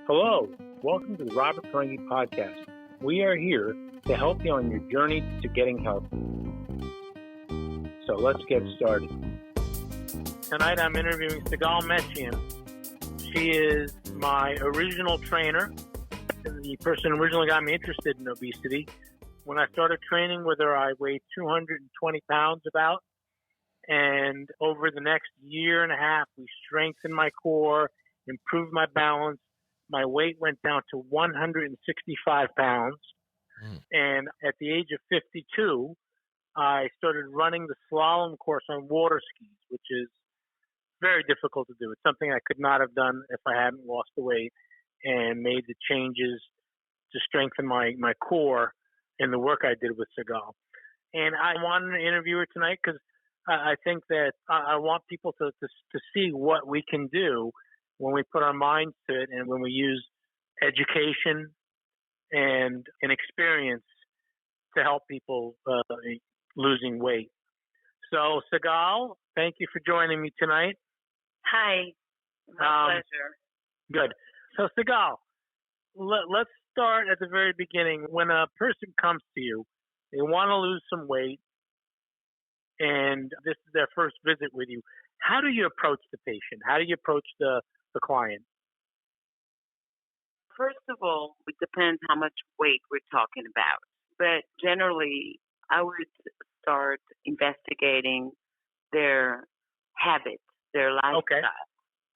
Hello, welcome to the Robert Parangi podcast. We are here to help you on your journey to getting healthy. So let's get started. Tonight I'm interviewing Sigal Mashian. She is my original trainer, the person who originally got me interested in obesity. When I started training with her, I weighed 220 pounds about. And over the next year and a half, we strengthened my core, improved my balance. My weight went down to 165 pounds. And at the age of 52, I started running the slalom course on water skis, which is very difficult to do. It's something I could not have done if I hadn't lost the weight and made the changes to strengthen my core in the work I did with Sigal. And I wanted to interview her tonight because I think that I want people to see what we can do when we put our minds to it and when we use education and an experience to help people losing weight. So, Sigal, thank you for joining me tonight. Hi. My pleasure. Good. So, Sigal, let's start at the very beginning. When a person comes to you, they want to lose some weight, and this is their first visit with you. How do you approach the patient? How do you approach the client? First of all, it depends how much weight we're talking about. But generally, I would start investigating their habits, their lifestyle. Okay.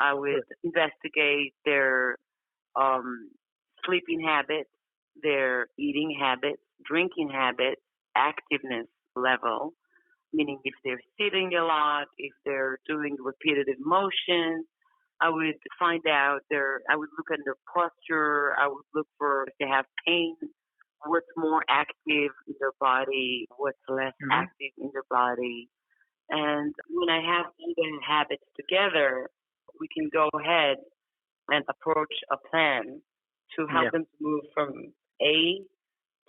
I would investigate their sleeping habits, their eating habits, drinking habits, activeness level, meaning if they're sitting a lot, if they're doing repetitive motions. I would find out I would look at their posture. I would look for if they have pain, what's more active in their body, what's less active in their body. And when I have all the habits together, we can go ahead and approach a plan to help them to move from A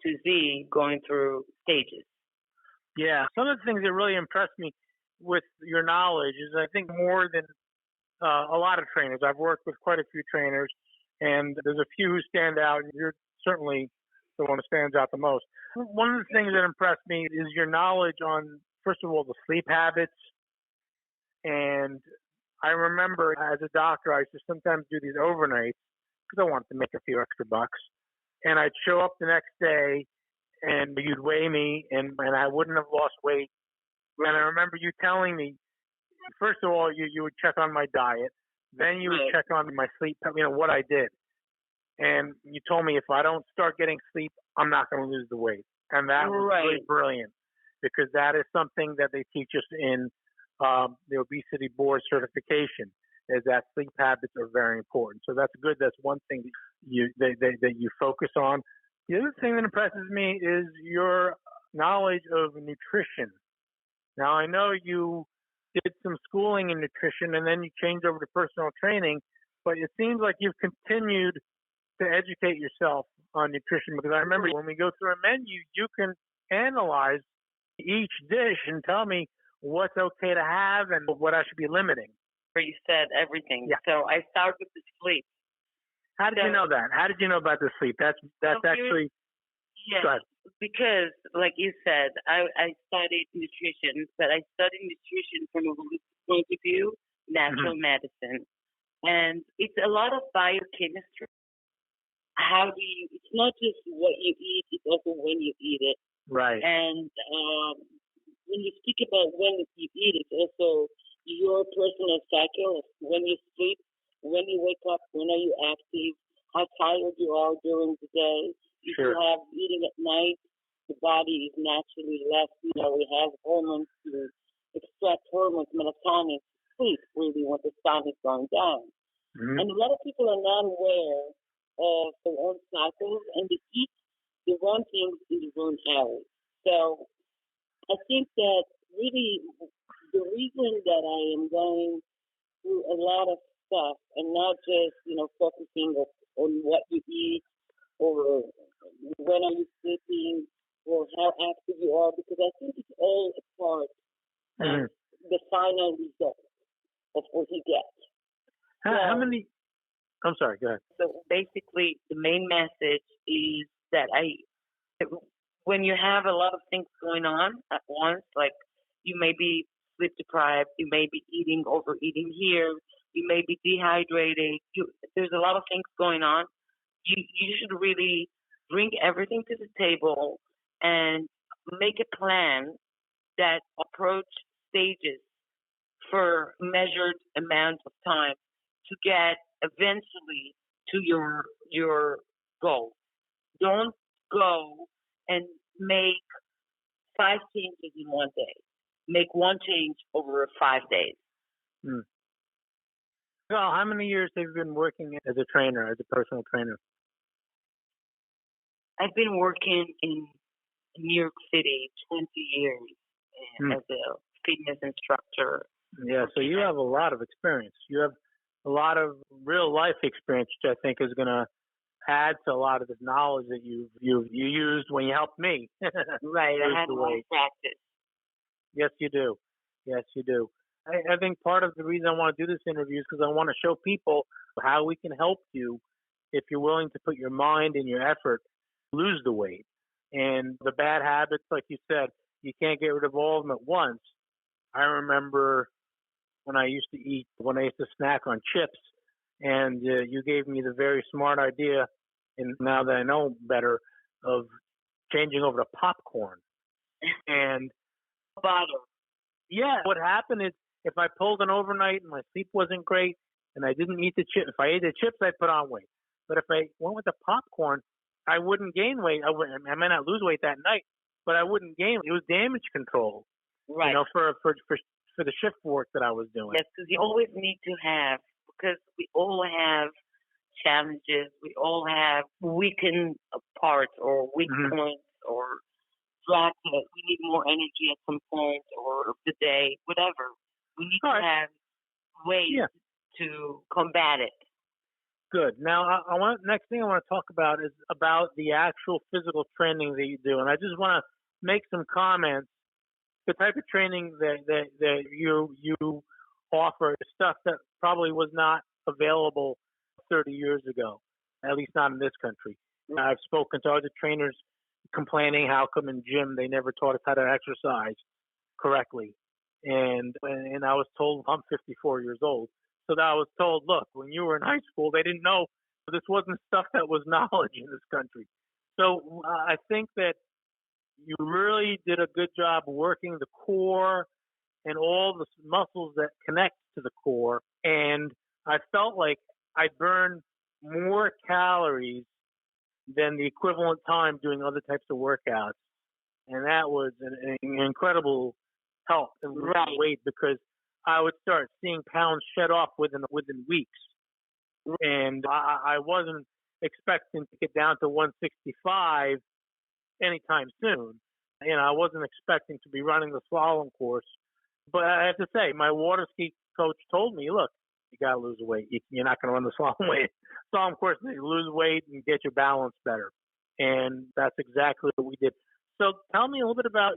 to Z going through stages. Yeah. Some of the things that really impressed me with your knowledge is I think more than a lot of trainers. I've worked with quite a few trainers, and there's a few who stand out, and you're certainly the one who stands out the most. One of the things that impressed me is your knowledge on, first of all, the sleep habits. And I remember as a doctor, I used to sometimes do these overnights because I wanted to make a few extra bucks. And I'd show up the next day, and you'd weigh me, and I wouldn't have lost weight. And I remember you telling me, first of all, you would check on my diet. Then you would check on my sleep, what I did. And you told me if I don't start getting sleep, I'm not going to lose the weight. And that was really brilliant because that is something that they teach us in the Obesity Board certification, is that sleep habits are very important. So that's good. That's one thing that you focus on. The other thing that impresses me is your knowledge of nutrition. Now, I know you did some schooling in nutrition and then you changed over to personal training, but it seems like you've continued to educate yourself on nutrition, because I remember when we go through a menu, you can analyze each dish and tell me what's okay to have and what I should be limiting. You said everything. Yeah. So I start with the sleep. How did you know that? How did you know about the sleep? That's actually... Yes, because like you said, I studied nutrition, but I studied nutrition from a holistic point of view, natural medicine. And it's a lot of biochemistry. It's not just what you eat, it's also when you eat it. Right. And when you speak about when you eat, it's also your personal cycle of when you sleep, when you wake up, when are you active, how tired you are during the day. If you have eating at night, the body is naturally less, we have hormones to extract hormones, melatonin, sleep really when the sun is going down. And a lot of people are not aware of their own cycles, and they eat the wrong things in the wrong hours. So I think that really the reason that I am going through a lot of stuff and not just, focusing on what you eat or when are you sleeping or how active you are, because I think it's all a part of the final result of what you get. How many I'm sorry. Go ahead. So basically, the main message is that when you have a lot of things going on at once, like you may be sleep deprived, you may be overeating here, you may be dehydrated. There's a lot of things going on. You should really bring everything to the table and make a plan that approach stages for measured amount of time to get eventually to your goal. Don't go and make 5 changes in one day. Make one change over 5 days. Hmm. Well, how many years have you been working as a trainer, as a personal trainer? I've been working in New York City 20 years as a fitness instructor. Yeah, so you have a lot of experience. You have a lot of real life experience, which I think is going to add to a lot of the knowledge that you used when you helped me. Right, I had a lot of practice. Yes, you do. Yes, you do. I think part of the reason I want to do this interview is because I want to show people how we can help you if you're willing to put your mind and your effort lose the weight. And the bad habits, like you said, you can't get rid of all of them at once. I remember when I used to snack on chips, and you gave me the very smart idea, and now that I know better, of changing over to popcorn. And butter. Yeah, what happened is if I pulled an overnight and my sleep wasn't great and I didn't eat the chips, if I ate the chips, I put on weight. But if I went with the popcorn, I wouldn't gain weight. I may not lose weight that night, but I wouldn't gain. It was damage control, right? For the shift work that I was doing. Yes, because you always need to have, because we all have challenges. We all have weakened parts or weak points or drops. We need more energy at some point or of the day, whatever. We need to have ways to combat it. Good. Now, next thing I want to talk about is about the actual physical training that you do, and I just want to make some comments. The type of training that you offer is stuff that probably was not available 30 years ago, at least not in this country. I've spoken to other trainers complaining how come in gym they never taught us how to exercise correctly. And I was told, I'm 54 years old, so that I was told, look, when you were in high school, they didn't know this wasn't stuff that was knowledge in this country. So I think that you really did a good job working the core and all the muscles that connect to the core. And I felt like I burned more calories than the equivalent time doing other types of workouts. And that was an incredible help in losing weight, because I would start seeing pounds shed off within weeks. And I wasn't expecting to get down to 165 anytime soon. I wasn't expecting to be running the slalom course. But I have to say, my water ski coach told me, look, you got to lose weight. You're not going to run the slalom course. You lose weight and get your balance better. And that's exactly what we did. So tell me a little bit about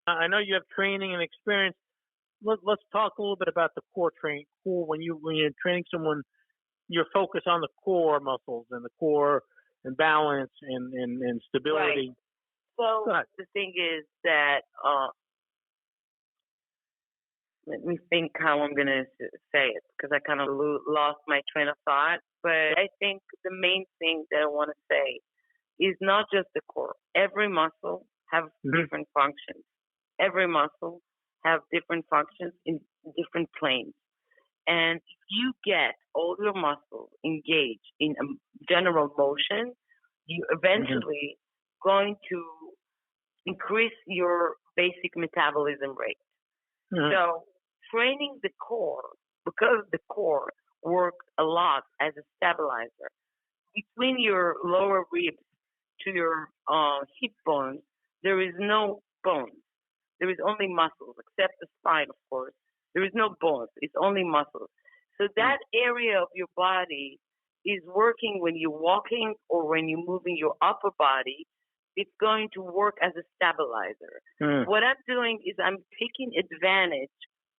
I know you have training and experience. Let's talk a little bit about the core training. When you're training someone, you're focused on the core muscles and the core and balance and stability. Right. So the thing is that let me think how I'm going to say it, because I kind of lost my train of thought. But I think the main thing that I want to say is not just the core. Every muscle have different functions. Every muscle have different functions in different planes. And if you get all your muscles engaged in a general motion, you eventually going to increase your basic metabolism rate. So training the core, because the core works a lot as a stabilizer, between your lower ribs to your hip bones, there is no bones. There is only muscles, except the spine, of course. There is no bones. It's only muscles. So that area of your body is working when you're walking or when you're moving your upper body. It's going to work as a stabilizer. What I'm doing is I'm taking advantage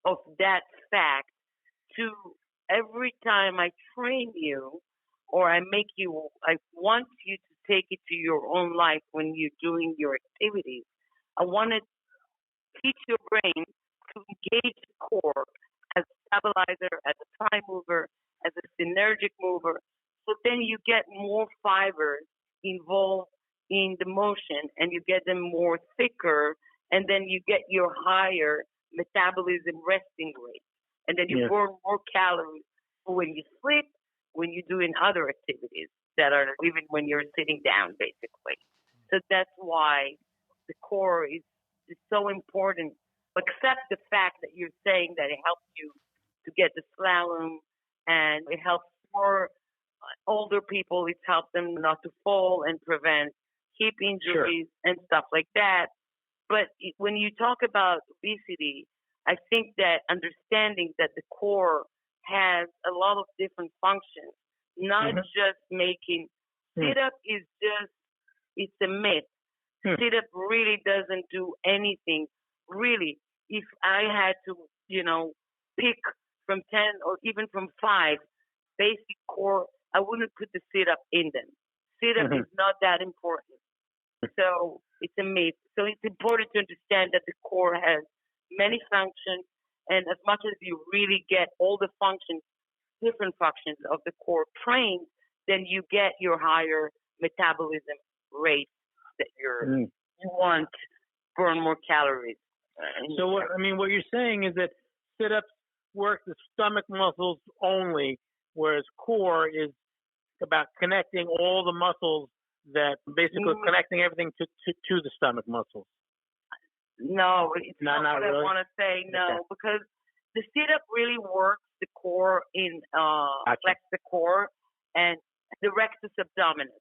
of that fact to every time I train you or I want you to take it to your own life when you're doing your activities. I want to teach your brain to engage the core as a stabilizer, as a prime mover, as a synergic mover. So then you get more fibers involved in the motion and you get them more thicker and then you get your higher metabolism resting rate. And then you burn more calories when you sleep, when you're doing other activities that are even when you're sitting down, basically. So that's why the core is so important. Except the fact that you're saying that it helps you to get the slalom and it helps more older people. It helps them not to fall and prevent hip injuries and stuff like that. But when you talk about obesity, I think that understanding that the core has a lot of different functions, not just making sit up is just it's a myth. Sit up really doesn't do anything. Really, if I had to, pick from 10 or even from 5 basic core, I wouldn't put the sit up in them. Sit up is not that important. So it's a myth. So it's important to understand that the core has many functions, and as much as you really get all the functions, different functions of the core trained, then you get your higher metabolism rate that you want to burn more calories. So what you're saying is that sit-ups work the stomach muscles only, whereas core is about connecting all the muscles that basically connecting everything to the stomach muscles. No, it's not what really. I want to say. No, because the sit-up really works the core in flex the core and the rectus abdominis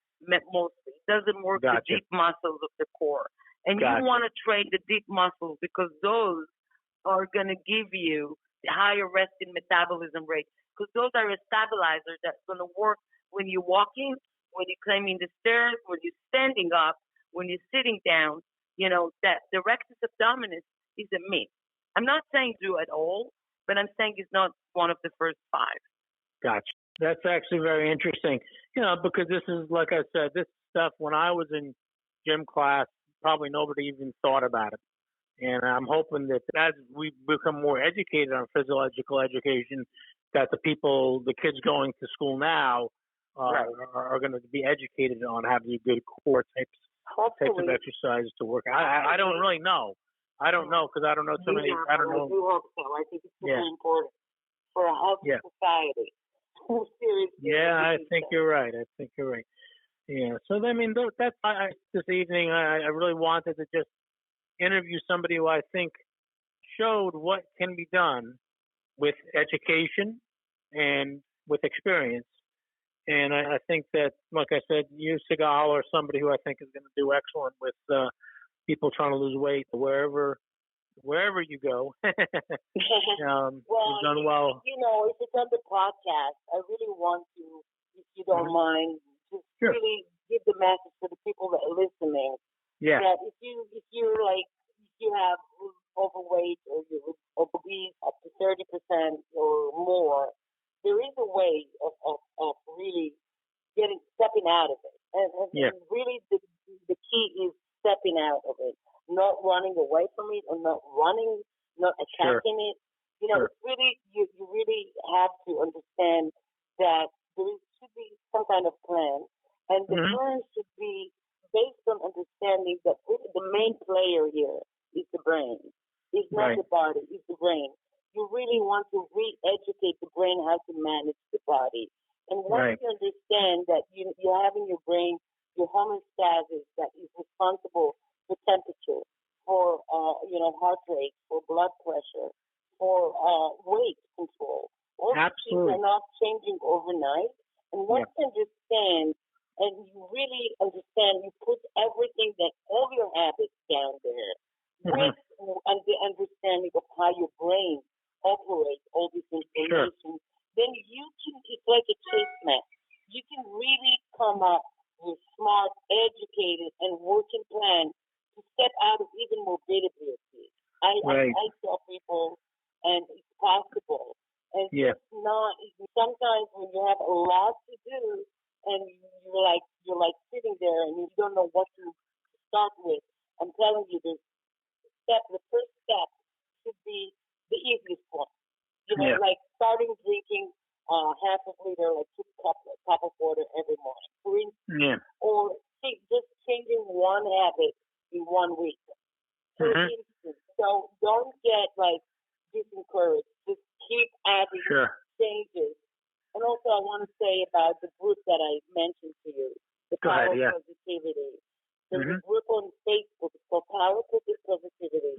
mostly. It doesn't work the deep muscles of the core. And you want to train the deep muscles because those are going to give you the higher resting metabolism rate. Because those are a stabilizer that's going to work when you're walking, when you're climbing the stairs, when you're standing up, when you're sitting down. That the rectus abdominis is a myth. I'm not saying do it all, but I'm saying it's not one of the first 5. Gotcha. That's actually very interesting. Because this is, like I said, this stuff when I was in gym class, probably nobody even thought about it. And I'm hoping that as we become more educated on physiological education, that the kids going to school now are going to be educated on having a good core types of exercises to work. I don't really know. I don't know because I don't know too many. I don't know. I do hope so. I think it's really important for a healthy society. I think you're right. Yeah. So that's why this evening I really wanted to just interview somebody who I think showed what can be done with education and with experience. And I think that, like I said, you, Sigal, are somebody who I think is going to do excellent with people trying to lose weight wherever you go. You've done well. If it's on the podcast, I really want to, if you don't mind, just really give the message to the people that are listening. Yeah. That if you have overweight or you're obese up to 30% or more, there is a way of really stepping out of it. And really the key is stepping out of it, not running away from it or not attacking it. It's really, you really have to understand that there should be some kind of plan. And the plan should be based on understanding that the main player here is the brain. It's not the body, it's the brain. You really want to re-educate the brain how to manage the body. And once you understand that you're having your brain, your homeostasis that is responsible for temperature, for heart rate, for blood pressure, for weight control. All these things are not changing overnight. And once you understand, and you really understand, you put everything all your habits down there, with the understanding of how your brain operates all this information, then you can, it's like a chess match. You can really come up with smart, educated, and working plan to step out of even morbidity. I tell people, and it's possible. And it's lot to do, and you're like sitting there and you don't know what to start with. I'm telling you, the first step should be the easiest one. Yeah. Like starting drinking half a liter, like 2 cup of water every morning. Yeah. Or just changing one habit in 1 week. For instance, so don't get like disencouraged. Just keep adding changes. And also, I want to say about the group that I mentioned to you, the Power of Positivity. There's a group on Facebook called Power of Positivity.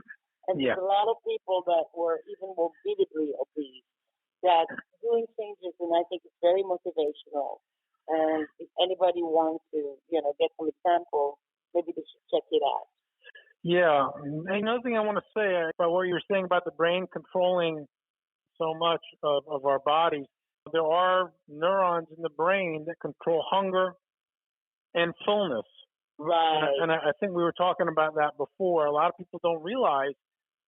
And there's a lot of people that were even morbidly obese that doing changes, and I think it's very motivational. And if anybody wants to, get some examples, maybe they should check it out. Yeah. Another thing I want to say about what you were saying about the brain controlling so much of our bodies, there are neurons in the brain that control hunger and fullness. Right. And I think we were talking about that before. A lot of people don't realize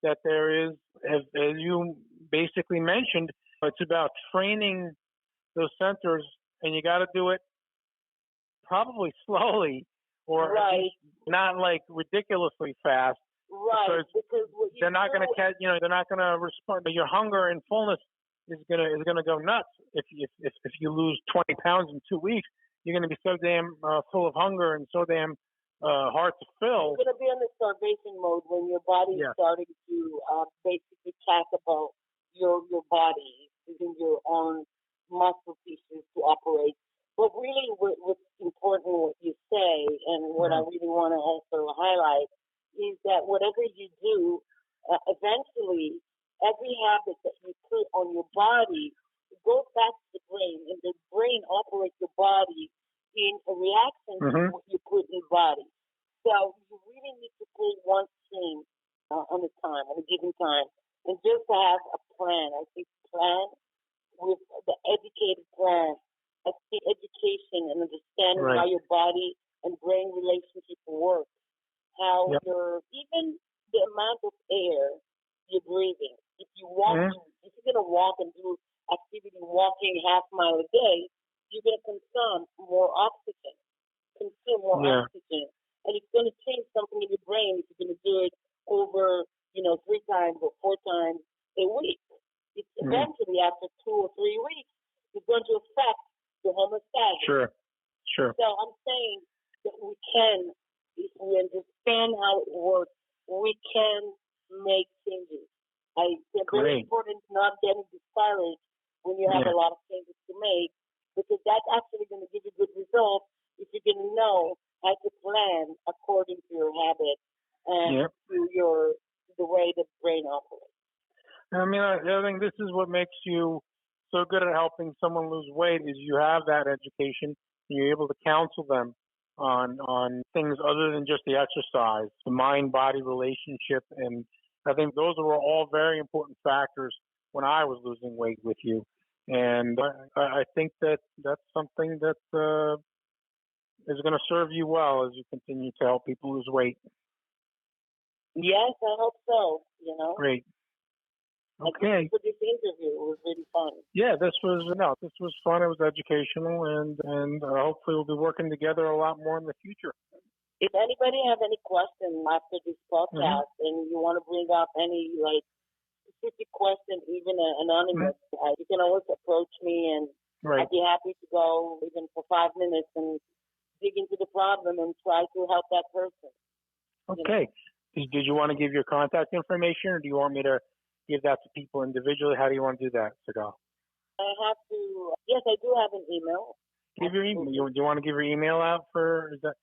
that there is, as you basically mentioned, it's about training those centers, and you got to do it probably slowly or not like ridiculously fast. Right. Because they're not going to catch, they're not going to respond. But your hunger and fullness is gonna go nuts if you lose 20 pounds in 2 weeks. You're going to be so damn full of hunger and so damn hard to fill. You're going to be in the starvation mode when your body is starting to basically talk about your body, using your own muscle tissues to operate. But really, what's important, what you say, and what I really want to also highlight, is that whatever you do, eventually, every habit that you put on your body goes back to the brain, and the brain operates your body in a reaction to what you put in your body. So you really need to pull one string on a given time, and just have a plan. I think plan with the educated plan. I think education and understanding how your body and brain relationship works, how even the amount of air you're breathing. If you're going to walk and do activity walking half mile a day, you're going to consume more oxygen. And it's going to change something in your brain if you're going to do it over, 3 times or 4 times a week. It's eventually, after 2 or 3 weeks, it's going to affect the homeostasis. Sure. So I'm saying that we can, if we understand how it works, we can make changes. It's very important not getting discouraged when you have a lot of changes to make, because that's actually going to give you good results if you're going to know how to plan according to your habit and to the way the brain operates. I mean, I think this is what makes you so good at helping someone lose weight is you have that education and you're able to counsel them on things other than just the exercise, the mind-body relationship. And I think those were all very important factors when I was losing weight with you. And I think that that's something that is going to serve you well as you continue to help people lose weight. Yes, I hope so, Great. Okay. For this interview, it was really fun. Yeah, this was fun. It was educational, and hopefully we'll be working together a lot more in the future. If anybody have any questions after this podcast and you want to bring up any specific question, even anonymous, you can always approach me, and I'd be happy to go even for 5 minutes and dig into the problem and try to help that person. Okay. Did you want to give your contact information, or do you want me to give that to people individually? How do you want to do that, Sigal? Yes, I do have an email. Give your email. Do you want to give your email out for, is that?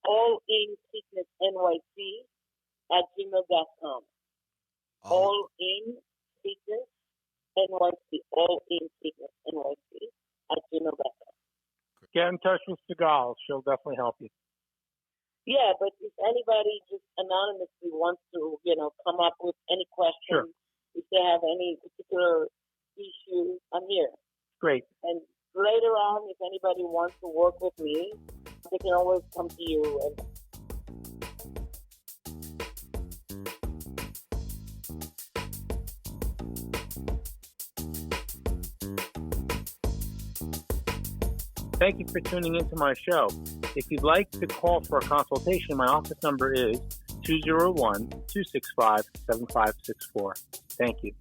allinfitnessnyc@gmail.com. allinfitnessnyc@gmail.com. Get in touch with Sigal. She'll definitely help you. Yeah, but if anybody just anonymously wants to, come up with any questions, if they have any particular issue, I'm here. Great. And later on, if anybody wants to work with me, they can always come to you and Thank you for tuning into my show. If you'd like to call for a consultation, my office number is 201-265-7564. Thank you.